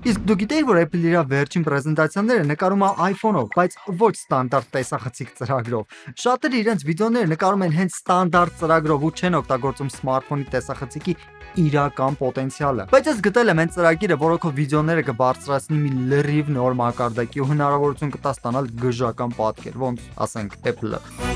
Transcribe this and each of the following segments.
Իսկ դու գիտեիր, որ Apple իր վերջին պրեզենտացիաները նկարում է iPhone-ով, բայց ոչ ստանդարտ տեսախցիկ ծրագրով։ Շատերը իրենց վիդեոները նկարում են հենց ստանդարտ ծրագրով ու չեն օգտագործում սմարթֆոնի տեսախցիկի իրական պոտենցիալը։ Բայց ես գտել եմ այն ծրագիրը, որը քո վիդեոները կբարձրացնի մի լրիվ նոր մակարդակի ու հնարավորություն կտա ստանալ գժական պատկեր, ոնց ասենք Apple-ը։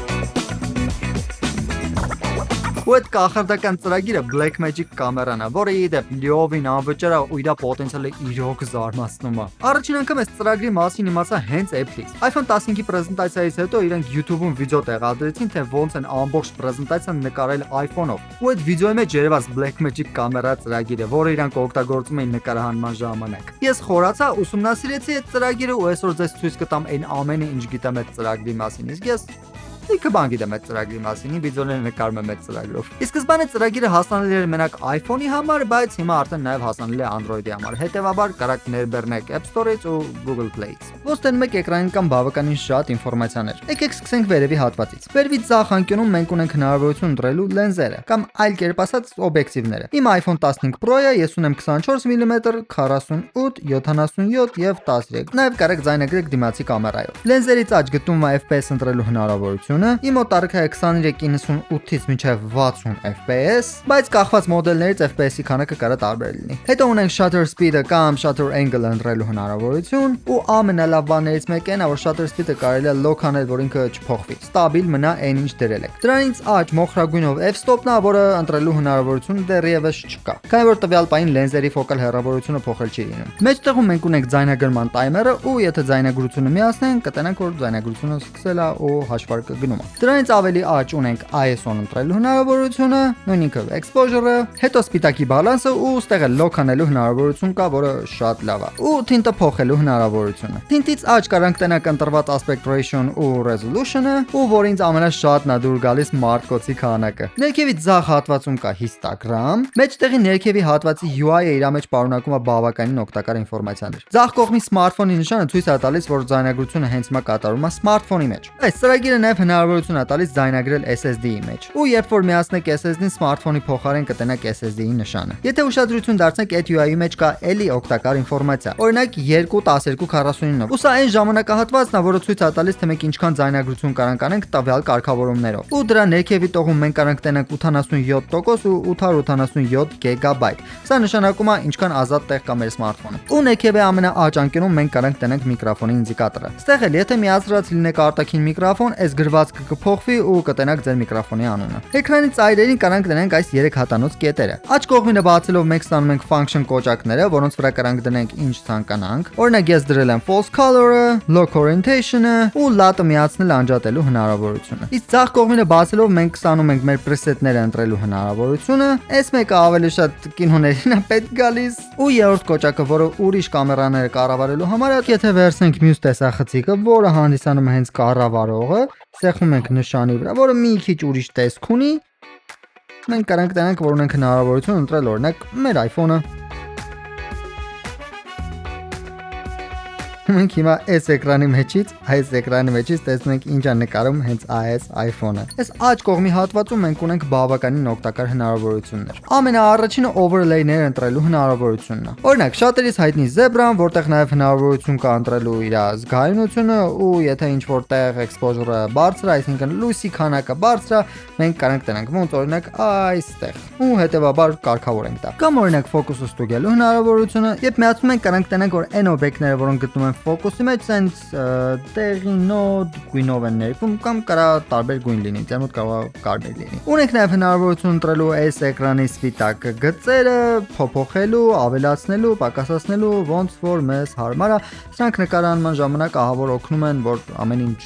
Ու այդ կախարդական ծրագիրը Blackmagic կամերան է, որը իդեպ լիովին անվճար է ու իր պոտենցիալը իրոք զարմացնում է։ Առաջին անգամ այս ծրագրի մասին իմացա հենց Apple-ից։ iPhone 15-ի պրեզենտացիայից հետո իրենք YouTube-ում վիդեո տեղադրեցին, թե ոնց են ամբողջ պրեզենտացիան նկարել iPhone-ով։ Ու այդ վիդեոյի մեջ երևաց Blackmagic կամերա ծրագիրը, որը իրանք օգտագործում էին նկարահանման ժամանակ։ Ես խորացա, ուսումնասիրեցի այդ ծրագիրը ու այսօր ձեզ ցույց կտամ այն ամենը, ինչ գիտեմ այդ ծրագրի մասին։ Իսկ ես Իքը բան գիտեմ այդ ծրագրի մասին, վիդեոներ նկարում եմ այդ ծրագրով։ Ի սկզբանե ծրագիրը հասանելի էր մենակ iPhone-ի համար, բայց հիմա արդեն նաև հասանելի է Android-ի համար։ Հետևաբար կարաք ներբեռնեք App Store-ից ու Google Play-ից։ Ոստեն մեկ էկրանին կան բավականին շատ ինֆորմացիաներ։ Եկեք սկսենք վերևի հատվածից։ Վերևից ձախ անկյունում մենք ունենք հնարավորություն ընտրելու լենզերը, կամ այլ կերպ ասած օբյեկտիվները։ Իմ iPhone 15 Pro-ը ես ունեմ 24 մմ, 48, 77 եւ 13։ Նաև կարաք ձայնագրեք դիմացի կամերայով։ Լենզերից աջ գտնվում է FPS ընտրելու հնարավորություն։ Իմ օտարքը 23-98-ից մինչև 60 FPS, բայց կախված մոդելներից FPS-ի քանակը կարող է տարբեր լինի։ Հետո ունենք shutter speed-ը կամ shutter angle ընտրելու հնարավորություն, ու ամենալավ բաներից մեկն է, որ shutter speed-ը կարելի է lock անել, որ ինքը չփոխվի, ստաբիլ մնա այն ինչ դրել եք։ Դրանից աջ մոխրագույնով f-stop-ն է, որը ընտրելու հնարավորություն դեռևս չկա, քանի որ տվյալ պահին լենզերի ֆոկալ հեռավորությունը փոխել չի լինում։ Մեջտեղում մենք ունենք ձայնագրման տայմերը, ու եթե ձայնագրությունը միացնենք, կտենանք, որ ձայնագրությունը սկսել է ու հաշվարկը գնում է։ Դրանից ավելի աջ ունենք ISO-ն ընտրելու հնարավորությունը, նույն ինքը exposure-ը, հետո սպիտակի բալանսը ու ստեղ lock անելու հնարավորություն կա, որը շատ լավ է։ Ու թինտը փոխելու հնարավորությունը։ Թինտից աջ կարանք տենանք ընտրված aspect ratio-ն ու resolution-ը, ու որինց ամենաշատն է դուր գալիս մարտկոցի քանակը։ Ներքևի ձախ հատվածում կա histogram, մեջտեղի ներքևի հատվածի UI-ը իր մեջ պարունակում է բավականին օգտակար ինֆորմացիաներ։ Ձախ կողմի սմարթֆոնի նշանը ցույց է տալիս, որ ձայնագրությունը հենց հիմա կատարվում է սմարթֆոնի մեջ։ Այս ծրագիրը նաև հնարավորություն է տալիս ձայնագրել SSD-ի մեջ։ Ու երբ որ միացնեք SSD-ին, սմարթֆոնի փոխարեն կտնեք SSD-ի նշանը։ Եթե ուշադրություն դարձնեք, այդ UI-ի մեջ կա էլի օգտակար ինֆորմացիա։ Օրինակ 2.12.49-ով։ Ու սա այն ժամանակահատվածն է, որը ցույց է տալիս, թե մենք ինչքան ձայնագրություն կարանք անենք տվյալ կարգավորումներով։ Ու դրա ներքևի տողում մենք կարանք տենանք 87% ու 887 GB։ Սա նշանակում է ինչքան ազատ տեղ կա մեր սմարթֆոնում։ Ու ներքևի ամենաաջ անկյունում մենք կարանք տենանք միկրոֆոնի ինդիկատորը։ Ստեղ էլ եթե միացրած լինեք արտաքին միկրոֆոն, այս գրվածքը կփոխվի ու կտենաք ձեր միկրոֆոնի անունը։ Էկրանի ծայրերին կարանք դնենք այս 3 հատանոց կետերը։ Աջ կողմինը բացելով մենք ստանում ենք function կոճակները, որոնց վրա կարանք դնենք ինչ ցանկանանք։ Օրինակ ես դրել եմ false color-ը, lock orientation-ը ու LUT-ը միացնել անջատելու հնարավորությունը։ Իսկ ձախ կողմինը բացելով մենք ստանում ենք մեր preset-ները ընտրելու հնարավորությունը։ Այս մեկը ավելի շատ կինոներին է պետք գալիս։ Ու երրորդ կոճակը, որը ուրիշ կամերաները կառավարելու համար է, եթե վերցնենք մյուս տեսախցիկը, որը հանդիսանում է հենց կառավարողը, սեղմում ենք նշանի վրա, որը մի քիչ ուրիշ տեսք ունի, մենք կարանք տենանք, որ ունենք հնարավորություն ընտրել օրինակ մեր iPhone-ը։ Մենք հիմա այս էկրանի մեջից տեսնում ենք ինչ է նկարում հենց այս iPhone-ը։ Այս աջ կողմի հատվածում մենք ունենք բավականին օգտակար հնարավորություններ։ Ամենաառաջինը overlay-ներ ընտրելու հնարավորությունն է։ Օրինակ, շատերից հայտնի Zebra-ն, որտեղ նաև հնարավորություն կա ընտրելու իր զգայունությունը, ու եթե ինչ որտեղ exposure-ը բարձր է, այսինքն լույսի քանակը բարձր է, մենք կարանք տենանք ոնց օրինակ այստեղ։ Ու հետևաբար կարգավորենք դա։ Կամ օրինակ focus-ը ստուգելու հնարավորությունը, երբ միացնում ենք կարանք տենանք, որ այն օբյեկտները, որոնք գտնվում են ֆոկուսի մեջ, sense տեղի նոդ գույնով են ներկում կամ կարա տարբեր գույն լինի, ձեռնոտ կարող է կարմիր լինի։ Ունենք նաև հնարավորություն ընտրելու այս էկրանի սպիտակ գծերը, փոփոխելու, ավելացնելու, պակասացնելու, ոնց որ մեզ հարմար է։ Սրանք նկարահանման ժամանակ ահավոր օգնում են, որ ամեն ինչ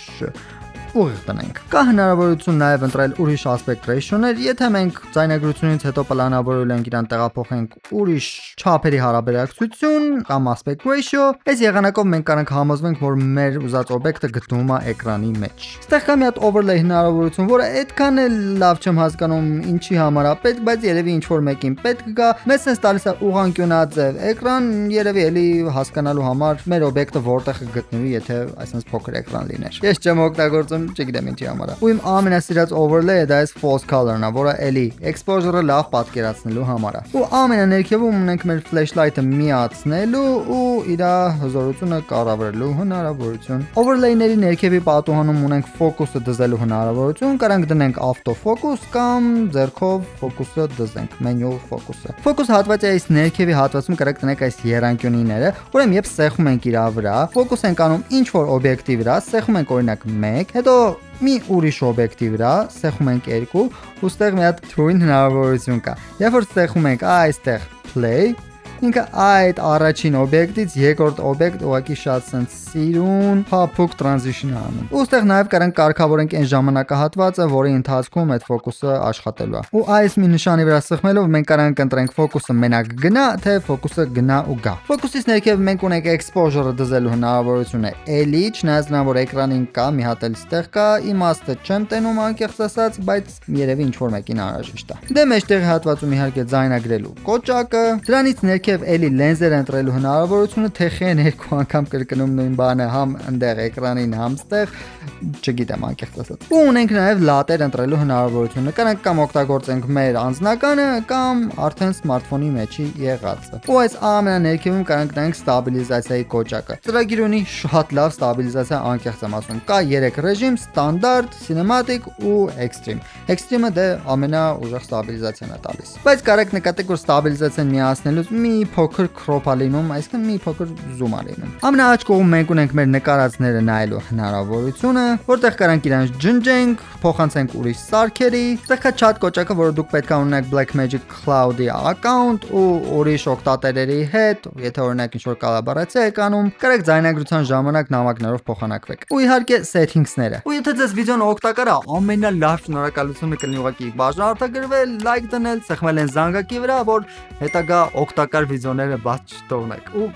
ուղիղ տնենք։ Կա հնարավորություն նաև ընտրել ուրիշ aspect ratio-ներ, եթե մենք ձայնագրությունից հետո պլանավորել ենք իրան տեղափոխենք ուրիշ չափերի հարաբերակցություն կամ aspect ratio, այս եղանակով մենք կարանք համոզվենք, որ մեր ուզած օբյեկտը գտնվում է էկրանի մեջ։ Ստեղ կա մի հատ overlay հնարավորություն, որը այդքան էլ լավ չեմ հասկանում ինչի համար է պետք, բայց երևի ինչ որ մեկին պետք կա։ Մեզ sense տալիս է ուղղանկյունաձև էկրան, երևի էլի հասկանալու համար մեր օբյեկտը որտեղ կգտնվի, եթե այսպես փոքր էկրան լիներ։ Ես չեմ օգտագործում ասեմ, չգիտեմ ինչի համար։ Ու իմ ամենասիրած overlay-ը դա է false color-ն է, որը էլի exposure-ը լավ պատկերացնելու համար է։ Ու ամենաներքևում ունենք մեր flashlight-ը միացնելու ու իր հզորությունը կառավարելու հնարավորություն։ Overlay-ների ներքևի պատուհանում ունենք focus-ը դզելու հնարավորություն, կարանք դնենք autofocus կամ ձեռքով focus-ը դզենք, manual focus-ը։ Focus հատվածի այս ներքևի հատվածում կարանք դնենք այս եռանկյունիները, ուրեմն երբ սեղմում ենք իր վրա, focus ենք անում ինչ որ օբյեկտի վրա, սեղմում ենք օրինակ 1, հետո մի ուրիշ օբյեկտի վրա, սեղմում ենք 2, ու ստեղ մի հատ թույն հնարավորություն կա։ Երբ որ սեղմում ենք այստեղ play, ինքը այդ առաջին օբյեկտից երկրորդ օբյեկտ ուղղակի շատ sense սիրուն փափուկ transition անում։ Ու ստեղ նաև կարանք կարգավորենք այն ժամանակահատվածը, որի ընթացքում այդ ֆոկուսը աշխատելու է։ Ու այս մի նշանի վրա սեղմելով մենք կարանք ընտրենք ֆոկուսը մենակ գնա, թե ֆոկուսը գնա ու գա։ Ֆոկուսից ներքև մենք ունենք exposure-ը դզելու հնարավորությունը էլի, չնայած նա որ էկրանին կա, մի հատ էլ ստեղ կա, իմաստը չեմ տենում անկեղծ ասած, բայց երևի ինչ որ մեկին անհրաժեշտ է։ Դե մեջտեղի հատվածում իհարկե ձայնագրելու կոճակը, դրանից ներքև էլի լենզեր ընտրելու հնարավորությունը, թեխեն երկու անգամ կրկնում նույն բանը, համ ընդեղ էկրանին, համ ստեղ, չգիտեմ անկեղծ ասած։ Ու ունենք նաև լատեր ընտրելու հնարավորությունը, կարանք կամ օգտագործենք մեր անձնականը, կամ արդեն սմարթֆոնի մեջի եղածը։ Ու այս ամենաներքևում կարանք դնենք ստաբիլիզացիայի կոճակը։ Ծրագիրը ունի շատ լավ ստաբիլիզացիա, անկեղծ եմ ասում։ Կա 3 ռեժիմ՝ ստանդարտ, cinematic ու extreme։ Extreme-ը դե ամենաուժեղ ստաբիլիզացիան է տալիս։ Բայց կարեք նկատեք, որ ստաբիլիզացիան միացնելուց մի փոքր crop է լինում, այսինքն մի փոքր zoom է լինում։ Ամենաաջ կողմում մենք ունենք մեր նկարածները նայելու հնարավորությունը, որտեղ կարանք իրանց ջնջենք, փոխանցենք ուրիշ սարքերի։ Ստեղ կա chat կոճակը, որը դուք պետք է ունենաք Blackmagic Cloud-ի account ու ուրիշ օգտատերերի հետ, եթե օրինակ ինչ-որ կոլաբորացիա եք անում, կարեք ձայնագրության ժամանակ նամակներով փոխանակվեք։ Ու իհարկե settings-ները։ Ու եթե ձեզ վիդեոն օգտակար է, ամենալավ շնորհակալությունը կլինի ուղղակի բաժանորդագրվել, լայք դնել, սեղմել այն զանգակի վրա, որ հետագա օգտակար վիդեոները բաց չթողնեք։ Ու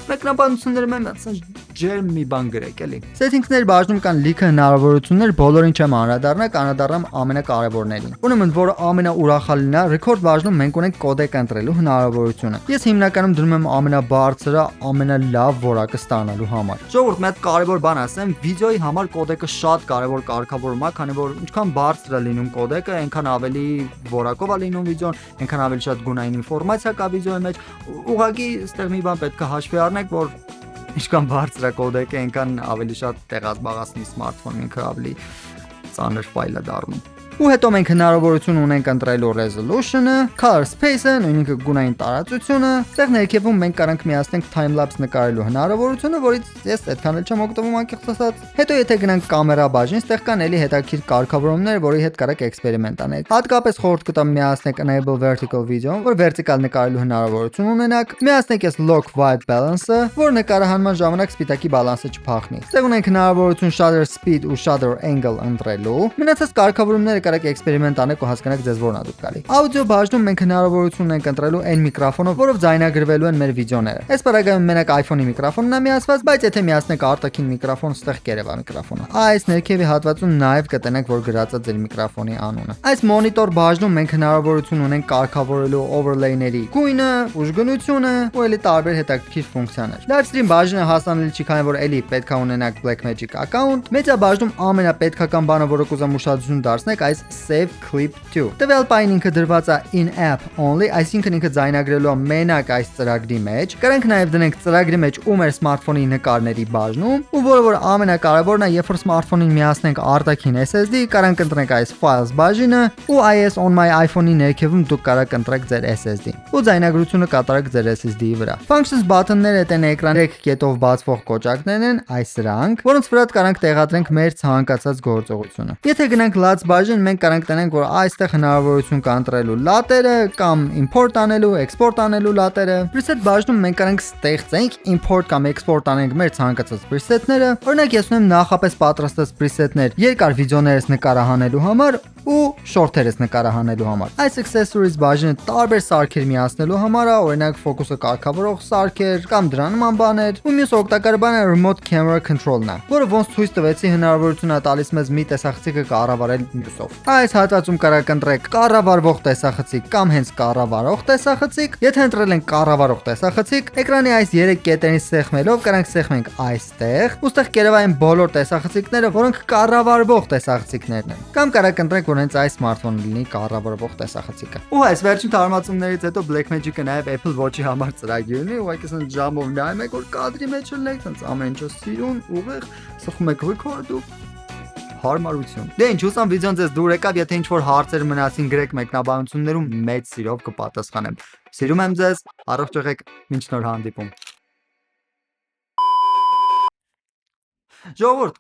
մեկնաբանությունները մենացան ջերմ մի բան գրեք էլի։ Settings-ների բաժնում կան լիքը հնարավորություններ, բոլորին չեմ անդրադառնա, կանադառնամ ամենակարևորներին։ Ուրեմն, որը ամենաուրախալին է, record բաժնում մենք ունենք կոդեկ ընտրելու հնարավորությունը։ Ես հիմնականում դնում եմ ամենաբարձրը, ամենալավ որակը ստանալու համար։ Ժողովուրդ, մի հատ կարևոր բան ասեմ, վիդեոյի համար կոդեկը շատ կարևոր կարգավորում է, քանի որ ինչքան բարձր է լինում կոդեկը, այնքան ավելի որակով է լինում վիդեոն, այնքան ավելի շատ գունային ինֆորմացիա կա վիդեոյի մեջ։ Ուղղակի այստեղ մի բան պետք է հաշվի առնեք, որ ինչքան բարձր է կոդեկը, այնքան ավելի շատ տեղազբաղացնի սմարթֆոնը, ինքը ավելի ծանր ֆայլ է դառնում։ Ու հետո մենք հնարավորություն ունենք ընտրելու resolution-ը, color space-ը, նույնիսկ գունային տարածությունը։ Այստեղ ներքևում մենք կարանք միացնենք time-lapse նկարելու հնարավորությունը, որից ես այդքան էլ չեմ օգտվում անկեղծ ասած։ Հետո եթե գնանք կամերա բաժին, այստեղ կան էլի հետաքրքիր կարգավորումներ, որի հետ կարաք էքսպերիմենտ անեք։ Հատկապես խորհուրդ կտամ միացնեք enable vertical video, որ vertical նկարելու հնարավորություն ունենաք։ Միացնեք ես lock white balance-ը, որ նկարահանման ժամանակ սպիտակի բալանսը չփախնի։ Այստեղ ունենք հնարավորություն shutter speed ու shutter angle ընտրելու։ Մնացած կարգավորումները կարեք էքսպերիմենտ անեք ու հասկանաք ձեզ որն է դուք գալի։ Աուդիո բաժնում մենք հնարավորություն ունենք ընտրելու այն միկրոֆոնով, որով ձայնագրվելու են մեր վիդեոները։ Այս պարագայում մենակ iPhone-ի միկրոֆոնն է միացված, բայց եթե միացնեք արտաքին միկրոֆոն, ստեղ կերևա միկրոֆոնը։ Այս ներքևի հատվածում նաև կտենեք, որ գրած է ձեր միկրոֆոնի անունը։ Այս մոնիտոր բաժնում մենք հնարավորություն ունենք կարգավորելու overlay-ների գույնը, ուժգնությունը ու էլի տարբեր հետաքրքիր ֆունկցիաներ։ Live stream բաժինը հասանելի չի, քանի որ էլի պետք է ունենաք Blackmagic account։ Մեդիա բաժնում ամենապետքական բանը, որը կուզեմ ուշադրություն դարձնեք, այս save clip to։ Տվյալ պայն ինքը դրված է in app only, այսինքն ինքը ձայնագրելու է մենակ այս ծրագրի մեջ։ Կարանք նաև դնենք ծրագրի մեջ ու մեր սմարթֆոնի նկարների բաժնում, ու որը ամենակարևորն է, երբ որ սմարթֆոնին միացնենք արտաքին SSD, կարանք ընտրենք այս files բաժինը ու IS on my iPhone-ի ներքևում դուք կարաք ընտրեք ձեր SSD։ Ու ձայնագրությունը կատարեք ձեր SSD-ի վրա։ Functions button-ները տեն էկրանի 3 կետով բացվող կոճակներն են, այս սրանք, որոնց վրա կարանք տեղադրենք մեր ցանկացած գործողությունը։ Եթե գնանք լաց բաժին, մենք կարանք տնենք, որ այստեղ հնարավորություն կա ընտրելու լատերը կամ import անելու, export անելու լատերը։ Preset բաժնում մենք կարանք ստեղծենք, import կամ export անենք մեր ցանկացած preset-ները։ Օրինակ ես ունեմ նախապես պատրաստած preset-ներ երկար վիդեոներս նկարահանելու համար ու շորթերս նկարահանելու համար։ Այս accessories բաժինը տարբեր սարքեր միացնելու համար է, օրինակ ֆոկուսը կարգավորող սարքեր կամ դրա նման բաներ, ու մյուս օգտակար բանը remote camera control-ն է, որը ոնց ցույց տվեցի հնարավորություն է տալիս մեզ մի տեսախցիկը կառավարել մյուսով։ Այս հատվածում կարող ընտրեք կառավարվող տեսախցիկ կամ հենց կառավարող տեսախցիկ։ Եթե ընտրել ենք կառավարող տեսախցիկ, էկրանի այս 3 կետերին սեղմելով կրանք սեղմենք այստեղ, ուստեղ կերևային բոլոր տեսախցիկները, որոնք կառավարվող տեսախցիկներն են։ Կամ կարող ընտրենք, որ հենց այս smartphone-ը լինի կառավարվող տեսախցիկը։ Ու այս վերջին թարմացումներից հետո Blackmagic-ը նաև Apple Watch-ի համար ծրագիր ունի, ուղղակի ասեն ժամով նայում եք, որ կադրի մեջ ելնեք, այնց ամեն ինչը սիրուն, ուղիղ, սխում եք record ու հարմարություն։ Դե ինչ, հուսամ վիդեոն ձեզ դուր եկավ, եթե ինչ-որ հարցեր մնացին, գրեք մեկնաբանություններում, մեծ սիրով կպատասխանեմ։ Սիրում եմ ձեզ, առողջ եղեք, մինչ նոր հանդիպում։ Ժողովուրդ,